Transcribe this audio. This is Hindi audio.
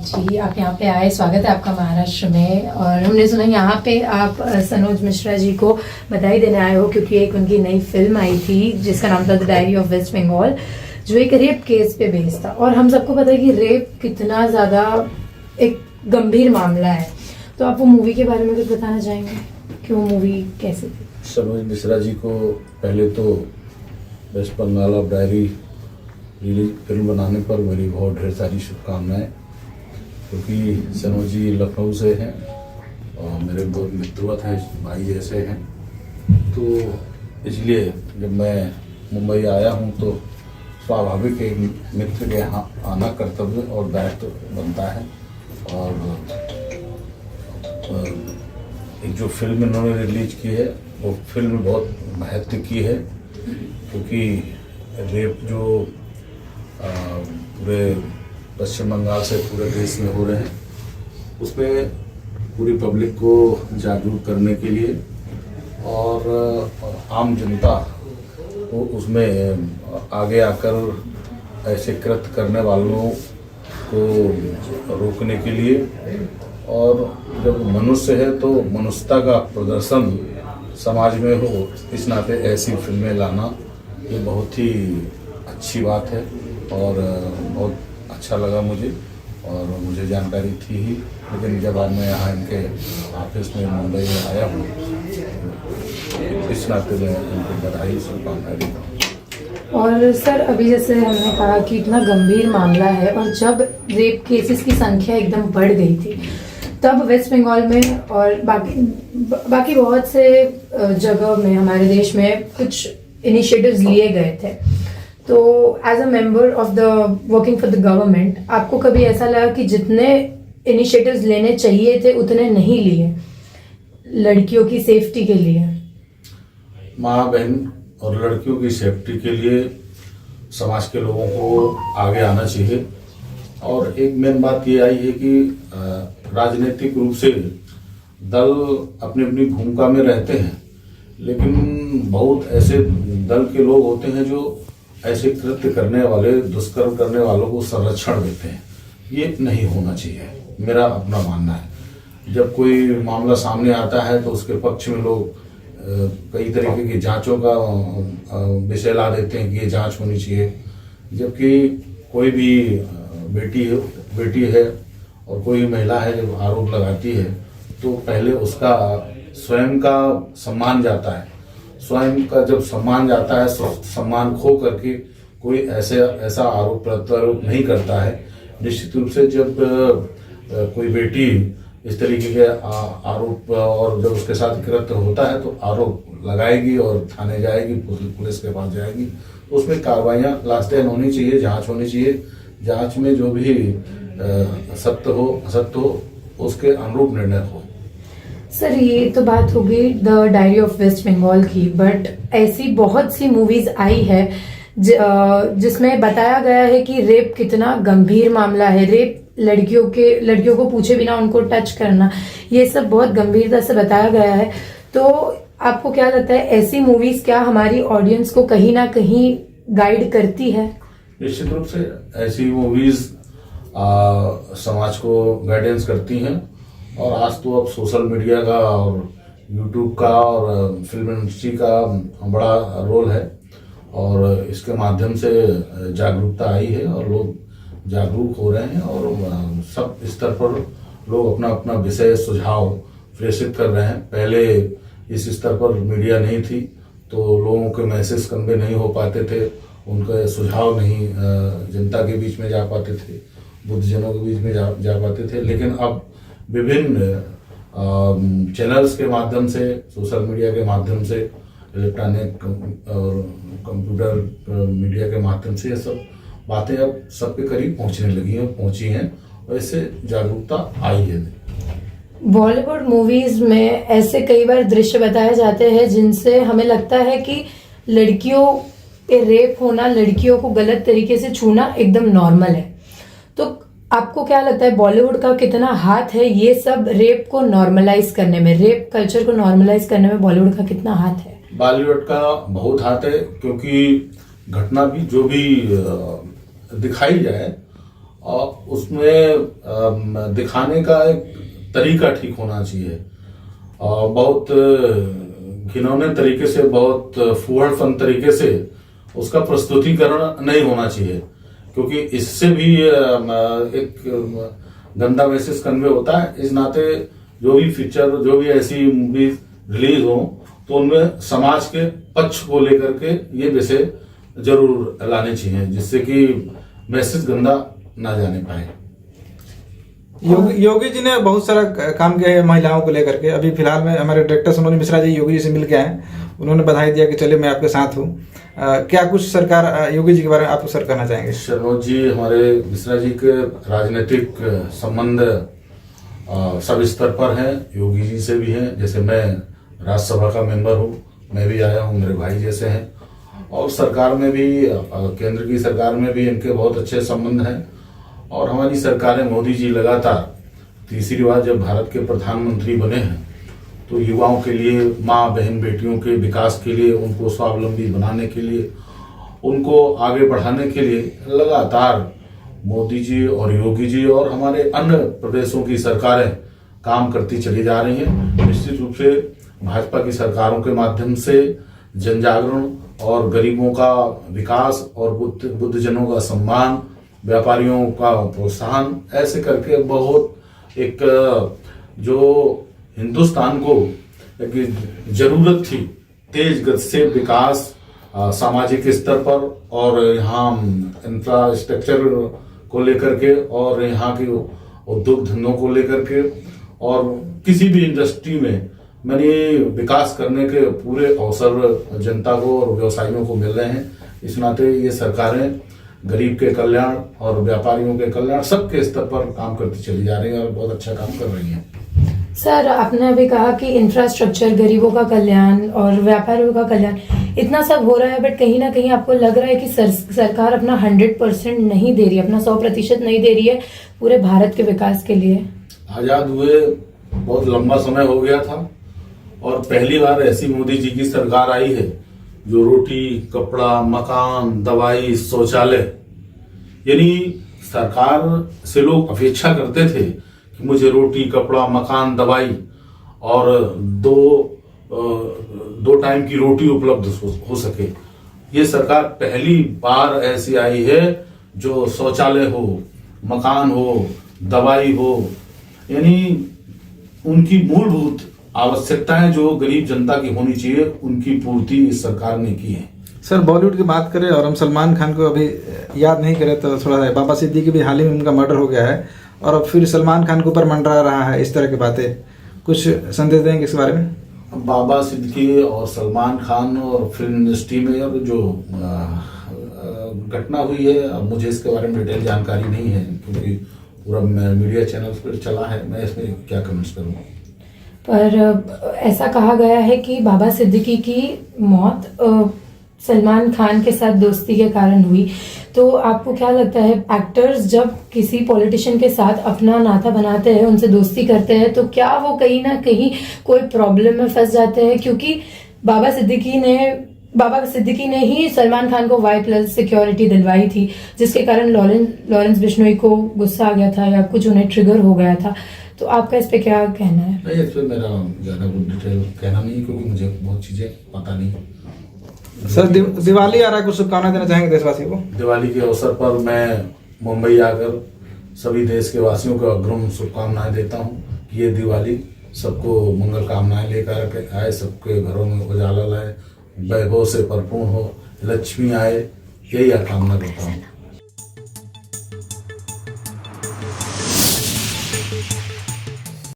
जी, आप यहाँ पे आए, स्वागत है आपका महाराष्ट्र में। और हमने सुना यहाँ पे आप सनोज मिश्रा जी को बधाई देने आए हो क्योंकि एक उनकी नई फिल्म आई थी जिसका नाम था the diary of West Bengal, जो एक रेप केस पे बेस्ड था। और हम सबको पता है कि रेप कितना ज़्यादा एक गंभीर मामला है। तो आप वो मूवी के बारे में कुछ बताना चाहेंगे कि वो मूवी कैसी थी? सनोज मिश्रा जी को पहले तो West Bengal of diary release film बनाने पर मेरी बहुत ढेर सारी शुभकामनाएं, क्योंकि सनोज जी लखनऊ से हैं और मेरे बहुत मित्रवत हैं, भाई जैसे हैं। तो इसलिए जब मैं मुंबई आया हूं तो स्वाभाविक एक मित्र के यहाँ आना कर्तव्य और दायित्व बनता है। और एक जो फिल्म इन्होंने रिलीज की है वो फिल्म बहुत महत्व की है, क्योंकि रेप जो पूरे पश्चिम बंगाल से पूरे देश में हो रहे हैं, उसमें पूरी पब्लिक को जागरूक करने के लिए और आम जनता को उसमें आगे आकर ऐसे कृत्य करने वालों को रोकने के लिए, और जब मनुष्य है तो मनुष्यता का प्रदर्शन समाज में हो, इस नाते ऐसी फिल्में लाना ये बहुत ही अच्छी बात है और बहुत अच्छा लगा मुझे। और मुझे जानकारी थी ही, लेकिन जब आज मैं यहाँ इनके ऑफिस में मुंबई में आया हूँ, इस नाते मैं उनको बधाई शुभकामनाएं देता हूँ। और सर, अभी जैसे हमने कहा कि इतना गंभीर मामला है और जब रेप केसेस की संख्या एकदम बढ़ गई थी, तब वेस्ट बंगाल में और बाकी बहुत से जगह में हमारे देश में कुछ इनिशिएटिव्स लिए गए थे। तो as a member of the working for the government, आपको कभी ऐसा लगा कि जितने इनिशिएटिव्स लेने चाहिए थे उतने नहीं लिए लड़कियों की सेफ्टी के लिए? माँ बहन और लड़कियों की सेफ्टी के लिए समाज के लोगों को आगे आना चाहिए। और एक मेन बात ये आई है कि राजनीतिक रूप से दल अपनी अपनी भूमिका में रहते हैं, लेकिन बहुत ऐसे दल के लोग होते हैं जो ऐसे कृत्य करने वाले, दुष्कर्म करने वालों को संरक्षण देते हैं। ये नहीं होना चाहिए, मेरा अपना मानना है। जब कोई मामला सामने आता है तो उसके पक्ष में लोग कई तरीके की जांचों का विषय ला देते हैं कि ये जांच होनी चाहिए। जबकि कोई भी बेटी है और कोई महिला है जब आरोप लगाती है तो पहले उसका स्वयं का सम्मान जाता है। स्वयं का जब सम्मान जाता है, सम्मान खो करके कोई ऐसा आरोप प्रत्यारोप नहीं करता है। निश्चित रूप से जब कोई बेटी इस तरीके के आरोप और जब उसके साथ कृत्य होता है तो आरोप लगाएगी और थाने जाएगी, पुलिस के पास जाएगी, तो उसमें कार्रवाइयाँ लास्टेन होनी चाहिए, जांच होनी चाहिए। जांच में जो भी सत्य हो असत्य हो उसके अनुरूप निर्णय हो। सर, ये तो बात हो गई the diary of West Bengal की, बट ऐसी बहुत सी मूवीज आई है जिसमें बताया गया है कि रेप कितना गंभीर मामला है। रेप लड़कियों को पूछे बिना उनको टच करना, ये सब बहुत गंभीरता से बताया गया है। तो आपको क्या लगता है, ऐसी मूवीज क्या हमारी ऑडियंस को कहीं ना कहीं गाइड करती है? निश्चित रूप से ऐसी मूवीज समाज को गाइडेंस करती हैं। और आज तो अब सोशल मीडिया का और यूट्यूब का और फिल्म इंडस्ट्री का बड़ा रोल है, और इसके माध्यम से जागरूकता आई है और लोग जागरूक हो रहे हैं और सब स्तर पर लोग अपना अपना विषय सुझाव प्रेषित कर रहे हैं। पहले इस स्तर पर मीडिया नहीं थी तो लोगों के मैसेज कन्वे नहीं हो पाते थे, उनके सुझाव नहीं जनता के बीच में जा पाते थे, बुद्धजनों के बीच में जा पाते थे। लेकिन अब विभिन्न चैनल्स के माध्यम से, सोशल मीडिया के माध्यम से, इलेक्ट्रॉनिक और कंप्यूटर मीडिया के माध्यम से ये सब बातें अब सबके करीब पहुंचने लगी हैं, पहुंची हैं, और इससे जागरूकता आई है। बॉलीवुड मूवीज में ऐसे कई बार दृश्य बताए जाते हैं जिनसे हमें लगता है कि लड़कियों पे रेप होना, लड़कियों को गलत तरीके से छूना एकदम नॉर्मल है। तो आपको क्या लगता है, बॉलीवुड का कितना हाथ है ये सब रेप को नॉर्मलाइज करने में, रेप कल्चर को नॉर्मलाइज करने में बॉलीवुड का कितना हाथ है? बॉलीवुड का बहुत हाथ है, क्योंकि घटना भी जो भी दिखाई जाए और उसमें दिखाने का एक तरीका ठीक होना चाहिए। और बहुत घिनौने तरीके से, बहुत फूहड़फन तरीके से उसका प्रस्तुतिकरण नहीं होना चाहिए, क्योंकि इससे भी एक गंदा मैसेज कन्वे होता है। इस नाते जो भी पिक्चर, जो भी ऐसी मूवी रिलीज हो तो उनमें समाज के पक्ष को लेकर के ये विषय जरूर लाने चाहिए, जिससे कि मैसेज गंदा ना जाने पाए। योगी जी ने बहुत सारा काम किया है महिलाओं को लेकर के। अभी फिलहाल में हमारे डायरेक्टर सोनू मिश्रा जी योगी जी से मिल के आए, उन्होंने बधाई दिया कि चलिए मैं आपके साथ हूँ। क्या कुछ सरकार योगी जी के बारे में आप सर कहना चाहेंगे? शर्मा जी, हमारे मिश्रा जी के राजनीतिक संबंध सब स्तर पर हैं, योगी जी से भी हैं। जैसे मैं राज्यसभा का मेंबर हूँ, मैं भी आया हूँ, मेरे भाई जैसे हैं। और सरकार में भी, केंद्र की सरकार में भी इनके बहुत अच्छे संबंध हैं। और हमारी सरकारें, मोदी जी लगातार तीसरी बार जब भारत के प्रधानमंत्री बने हैं तो युवाओं के लिए, माँ बहन बेटियों के विकास के लिए, उनको स्वावलंबी बनाने के लिए, उनको आगे बढ़ाने के लिए लगातार मोदी जी और योगी जी और हमारे अन्य प्रदेशों की सरकारें काम करती चली जा रही हैं। निश्चित रूप से भाजपा की सरकारों के माध्यम से जन जागरण और गरीबों का विकास और बुद्धजनों का सम्मान, व्यापारियों का प्रोत्साहन, ऐसे करके बहुत एक जो हिंदुस्तान को एक जरूरत थी तेज गति से विकास, सामाजिक स्तर पर और यहाँ इंफ्रास्ट्रक्चर को लेकर के और यहाँ के उद्योग धंधों को लेकर के और किसी भी इंडस्ट्री में मैंने विकास करने के पूरे अवसर जनता को और व्यवसायियों को मिल रहे हैं। इस नाते ये सरकारें गरीब के कल्याण और व्यापारियों के कल्याण सबके स्तर पर काम करती चली जा रही है और बहुत अच्छा काम कर रही हैं। सर, आपने अभी कहा कि इंफ्रास्ट्रक्चर, गरीबों का कल्याण और व्यापारियों का कल्याण, इतना सब हो रहा है, बट कहीं ना कहीं आपको लग रहा है कि सरकार अपना 100% नहीं दे रही है, अपना 100% नहीं दे रही है पूरे भारत के विकास के लिए। आजाद हुए बहुत लंबा समय हो गया था और पहली बार ऐसी मोदी जी की सरकार आई है जो रोटी, कपड़ा, मकान, दवाई, शौचालय, यानी सरकार से लोग अपेक्षा करते थे कि मुझे रोटी, कपड़ा, मकान, दवाई और दो टाइम की रोटी उपलब्ध हो सके। ये सरकार पहली बार ऐसी आई है जो शौचालय हो, मकान हो, दवाई हो, यानी उनकी मूलभूत आवश्यकताएं जो गरीब जनता की होनी चाहिए, उनकी पूर्ति इस सरकार ने की है। सर, बॉलीवुड की बात करें और हम सलमान खान को अभी याद नहीं करें तो थोड़ा सा, बाबा सिद्दीकी भी हाल ही में उनका मर्डर हो गया है और अब फिर सलमान खान के ऊपर मंडरा रहा है, इस तरह की बातें, कुछ संदेश देंगे इस बारे में? बाबा सिद्दीकी और सलमान खान और फिल्म इंडस्ट्री में अब जो घटना हुई है, अब मुझे इसके बारे में डिटेल जानकारी नहीं है क्योंकि पूरा मीडिया चैनल पर चला है, मैं इसमें क्या कमेंट्स करूँ। पर ऐसा कहा गया है कि बाबा सिद्दीकी की मौत सलमान खान के साथ दोस्ती के कारण हुई। तो आपको क्या लगता है, एक्टर्स जब किसी पॉलिटिशियन के साथ अपना नाता बनाते हैं, उनसे दोस्ती करते हैं, तो क्या वो कहीं ना कहीं कोई प्रॉब्लम में फंस जाते हैं? क्योंकि बाबा सिद्दीकी ने ही सलमान खान को Y+ सिक्योरिटी दिलवाई थी, जिसके कारण लॉरेंस बिश्नोई को गुस्सा आ गया था या कुछ उन्हें ट्रिगर हो गया था। तो आपका इस पे क्या कहना है? नहीं, इस पे मेरा ज़्यादा कुछ डिटेल कहना नहीं, क्योंकि मुझे बहुत चीज़ें पता नहीं। सर, दिवाली आ रहा है, कुछ शुभकामनाएं देना चाहेंगे देशवासियों को? दिवाली के अवसर पर मैं मुंबई आकर सभी देश के वासियों को अग्रिम शुभकामनाएं देता हूं कि ये दिवाली सबको मंगल कामनाएं लेकर के आए, सबके घरों में उजाला लाए, वैभव से परिपूर्ण हो, लक्ष्मी आए, यही कामना करता हूँ।